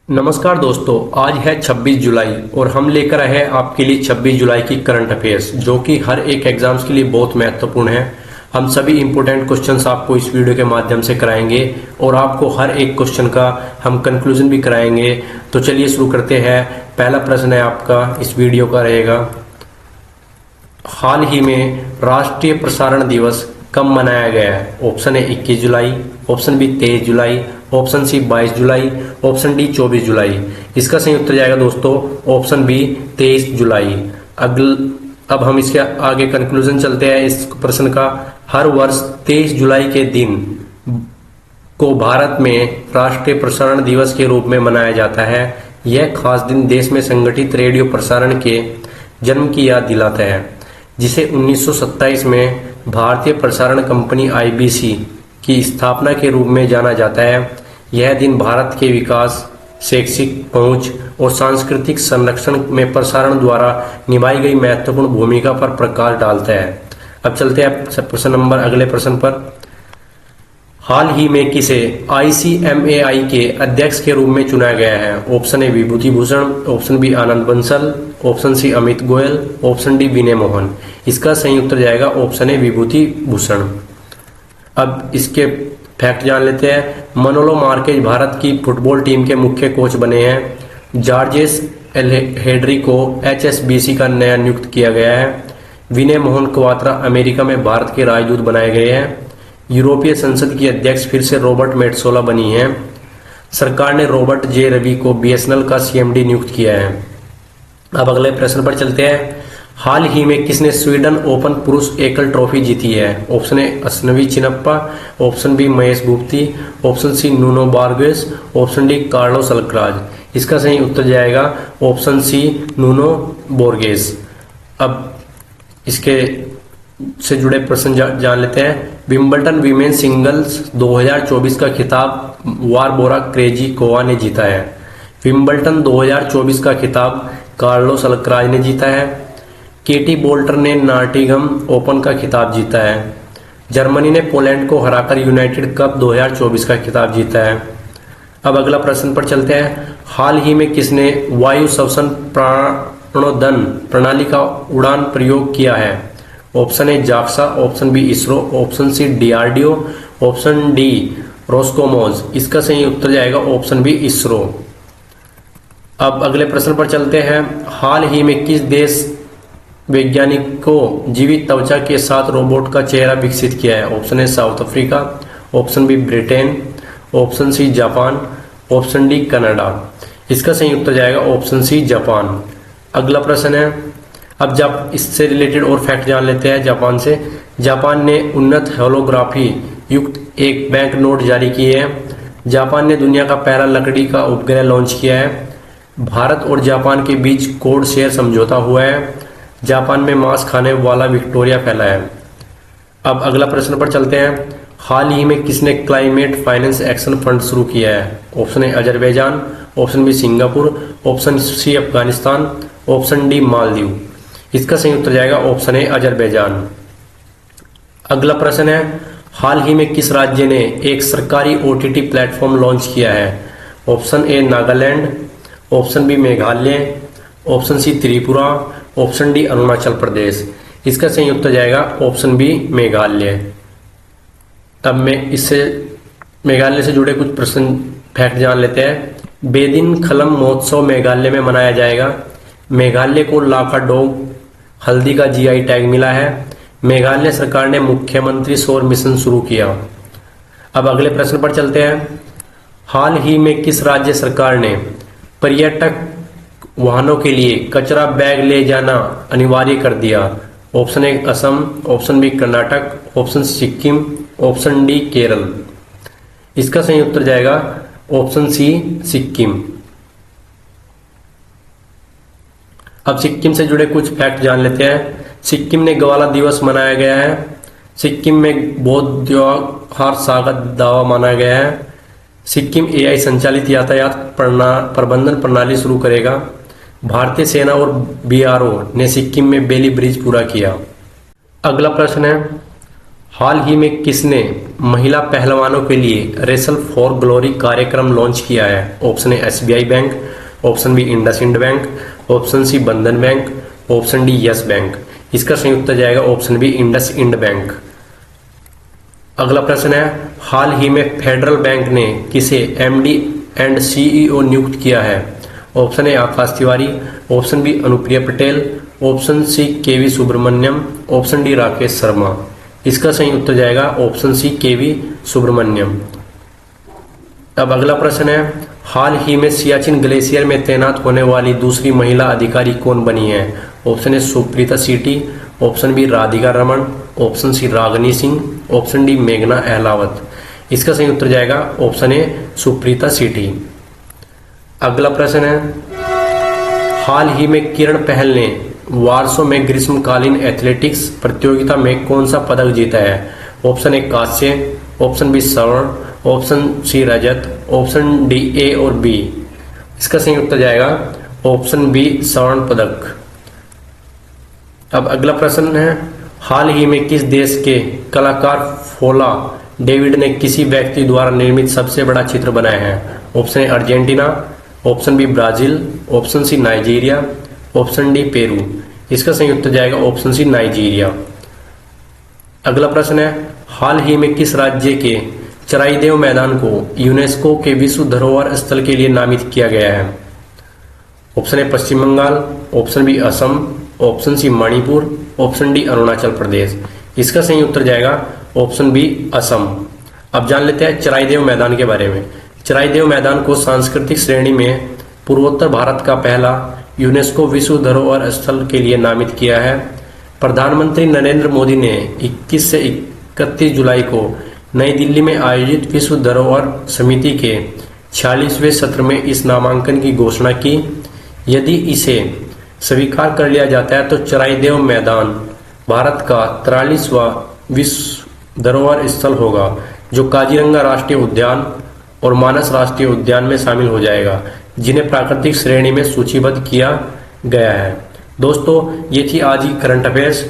नमस्कार दोस्तों, आज है 26 जुलाई और हम लेकर आए हैं आपके लिए 26 जुलाई की करंट अफेयर्स, जो कि हर एक एग्जाम्स के लिए बहुत महत्वपूर्ण है। हम सभी इंपॉर्टेंट क्वेश्चंस आपको इस वीडियो के माध्यम से कराएंगे और आपको हर एक क्वेश्चन का हम कंक्लूजन भी कराएंगे। तो चलिए शुरू करते हैं। पहला प्रश्न है आपका, इस वीडियो का रहेगा, हाल ही में राष्ट्रीय प्रसारण दिवस कब मनाया गया है? ऑप्शन है 21 जुलाई, ऑप्शन बी 23 जुलाई, ऑप्शन सी 22 जुलाई, ऑप्शन डी 24 जुलाई। इसका सही उत्तर जाएगा दोस्तों ऑप्शन बी 23 जुलाई। अब हम इसके आगे कंक्लूजन चलते हैं इस प्रश्न का। हर वर्ष 23 जुलाई के दिन को भारत में राष्ट्रीय प्रसारण दिवस के रूप में मनाया जाता है। यह खास दिन देश में संगठित रेडियो प्रसारण के जन्म की याद दिलाता है, जिसे 1927 में भारतीय प्रसारण कंपनी आईबीसी की स्थापना के रूप में जाना जाता है। यह दिन भारत के विकास, शैक्षिक पहुंच और सांस्कृतिक संरक्षण में प्रसारण द्वारा निभाई गई महत्वपूर्ण भूमिका पर प्रकाश डालता है। अब चलते हैं प्रश्न नंबर अगले प्रश्न पर। हाल ही में किसे आईसीएमएआई के अध्यक्ष के रूप में चुना गया है? Option A Vibhuti Bhushan, option B Anand Bansal, option C Amit Goyal, option D Vinay Mohan. इसका सही उत्तर जाएगा ऑप्शन ए विभूति भूषण। अब इसके फैक्ट जान लेते हैं। मनोलो मार्केज भारत की फुटबॉल टीम के मुख्य कोच बने हैं। जॉर्जेस हेडरी को एचएसबीसी का नया नियुक्त किया गया है। विनय मोहन क्वात्रा अमेरिका में भारत के राजदूत बनाए गए हैं। यूरोपीय संसद की अध्यक्ष फिर से रॉबर्ट मेट्सोला बनी है। सरकार ने रॉबर्ट जे रवि को बीएसएनएल का सीएमडी नियुक्त किया है। अब अगले प्रश्न पर चलते हैं। हाल ही में किसने स्वीडन ओपन पुरुष एकल ट्रॉफी जीती है? Option A Asanvi Chinappa, option B Mahesh Bhupathi, option C Nuno Borges, option D Carlos Alcaraz. इसका सही उत्तर जाएगा ऑप्शन सी नूनो बोर्गेस। अब इसके से जुड़े प्रश्न जान लेते हैं। विंबलडन वीमेन सिंगल्स 2024 का खिताब वारबोरा क्रेजिकोवा ने जीता है। विंबलडन 2024 का खिताब कार्लोस अल्कराज ने जीता है। केटी बोल्टर ने नॉटिंघम ओपन का खिताब जीता है। जर्मनी ने पोलैंड को हराकर यूनाइटेड कप 2024 का खिताब जीता है। अब अगला प्रश्न पर चलते हैं। हाल ही में किसने वायु श्वसन प्राणोदन प्रणाली का उड़ान प्रयोग किया है? Option A JAXA, option B ISRO, option C DRDO, option D Roscosmos. इसका सही उत्तर जाएगा ऑप्शन बी इसरो। अब अगले प्रश्न पर चलते हैं। हाल ही में किस देश वैज्ञानिक को जीवित त्वचा के साथ रोबोट का चेहरा विकसित किया है? Option A South Africa, option B Britain, option C Japan, option D Canada. इसका सही उत्तर जाएगा ऑप्शन सी जापान। अगला प्रश्न है, अब जब इससे रिलेटेड और फैक्ट जान लेते हैं जापान से। जापान ने उन्नत होलोग्राफी युक्त एक बैंक नोट जारी किए हैं। जापान ने दुनिया का पहला लकड़ी का उपग्रह लॉन्च किया है। भारत और जापान के बीच कोड शेयर समझौता हुआ है। जापान में मांस खाने वाला विक्टोरिया फैला है। अब अगला प्रश्न पर चलते हैं। हाल ही में किसने क्लाइमेट फाइनेंस एक्शन फंड शुरू किया है? Option A Azerbaijan, option B Singapore, option C Afghanistan, option D Maldives. इसका सही उत्तर जाएगा ऑप्शन ए अजरबैजान। अगला प्रश्न है, हाल ही में किस राज्य ने एक सरकारी ओटीटी प्लेटफॉर्म लॉन्च किया है? Option A Nagaland, option B Meghalaya, option C Tripura, option D Arunachal Pradesh. इसका सही उत्तर जाएगा ऑप्शन बी मेघालय। अब मैं इससे मेघालय से जुड़े कुछ प्रश्न फैक्ट जान लेते हैं। बेदिन खलम महोत्सव मेघालय में मनाया जाएगा। मेघालय को लाकाडोंग हल्दी का जीआई टैग मिला है। मेघालय सरकार ने मुख्यमंत्री सौर मिशन शुरू किया। अब अगले प्रश्न पर चलते हैं। हाल ही में किस राज्य सरकार ने पर्यटक वाहनों के लिए कचरा बैग ले जाना अनिवार्य कर दिया? Option A Assam, option B Karnataka, option Sikkim, option D Kerala. इसका सही उत्तर जाएगा ऑप्शन सी सिक्किम। अब सिक्किम से जुड़े कुछ फैक्ट जान लेते हैं। सिक्किम में गवाला दिवस मनाया गया है। सिक्किम में बौद्ध त्योहार स्वागत दावा माना गया है। सिक्किम एआई संचालित यातायात प्रबंधन प्रणाली शुरू करेगा। भारतीय सेना और बीआरओ ने सिक्किम में बेली ब्रिज पूरा किया। अगला प्रश्न है, हाल ही में किसने महिला पहलवानों के लिए रेसल फॉर ग्लोरी कार्यक्रम लॉन्च किया है? Option A SBI bank, option B IndusInd bank, option C Bandhan bank, option D Yes bank. इसका सही उत्तर जाएगा ऑप्शन बी इंडसइंड बैंक। अगला प्रश्न है, हाल ही में फेडरल बैंक ने किसे एमडी एंड सीईओ नियुक्त किया है? Option A Akash Tiwari, option B Anupriya Patel, option C KV Subramanyam, option D Rakesh Sharma. इसका सही उत्तर जाएगा ऑप्शन सी केवी सुब्रमण्यम। अब अगला प्रश्न है, हाल ही में सियाचिन ग्लेशियर में तैनात होने वाली दूसरी महिला अधिकारी कौन बनी है? Option A Supreetha CT, option B Radhika Raman, option C Ragini Singh, option D मेघना अहलावत। इसका सही उत्तर जाएगा ऑप्शन ए सुप्रीता सीटी। अगला प्रश्न है, हाल ही में किरण पहल ने वार्सो में ग्रीष्मकालीन एथलेटिक्स प्रतियोगिता में कौन सा पदक जीता है? ऑप्शन ए कांस्य, ऑप्शन बी स्वर्ण, ऑप्शन सी रजत, ऑप्शन डी ए और बी। इसका सही उत्तर जाएगा ऑप्शन बी स्वर्ण पदक। अब अगला प्रश्न है, हाल ही में किस देश के कलाकार फोला डेविड ने किसी व्यक्ति द्वारा निर्मित सबसे बड़ा चित्र बनाया है? Option A Argentina, option B Brazil, option C Nigeria, option D Peru. इसका सही उत्तर जाएगा ऑप्शन सी नाइजीरिया। अगला प्रश्न है, हाल ही में किस राज्य के चराईदेव मैदान को यूनेस्को के विश्व धरोहर स्थल के लिए नामित किया गया है? Option A Paschim Bangal, option B Assam, option C Manipur, option D Arunachal Pradesh. इसका सही उत्तर जाएगा ऑप्शन बी असम। अब जान लेते हैं चराईदेव मैदान के बारे में। चराईदेव मैदान को सांस्कृतिक श्रेणी में पूर्वोत्तर भारत का पहला यूनेस्को विश्व धरोहर स्थल के लिए नामित किया है। प्रधानमंत्री नरेंद्र मोदी ने 21 से 31 जुलाई को नई दिल्ली में आयोजित विश्व धरोहर समिति के 46वें सत्र में इस नामांकन की घोषणा की। यदि इसे स्वीकार कर लिया जाता है तो चराईदेव मैदान भारत का 43वां विश्व धरोहर स्थल होगा, जो काजीरंगा राष्ट्रीय उद्यान और मानस राष्ट्रीय उद्यान में शामिल हो जाएगा, जिन्हें प्राकृतिक श्रेणी में सूचीबद्ध किया गया है। दोस्तों, ये थी आज की करंट अफेयर्स।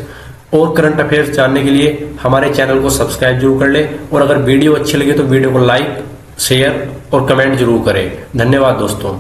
और करंट अफेयर्स जानने के लिए हमारे चैनल को सब्सक्राइब जरूर कर ले, और अगर वीडियो अच्छी लगे तो वीडियो को लाइक, शेयर और कमेंट जरूर करें। धन्यवाद दोस्तों।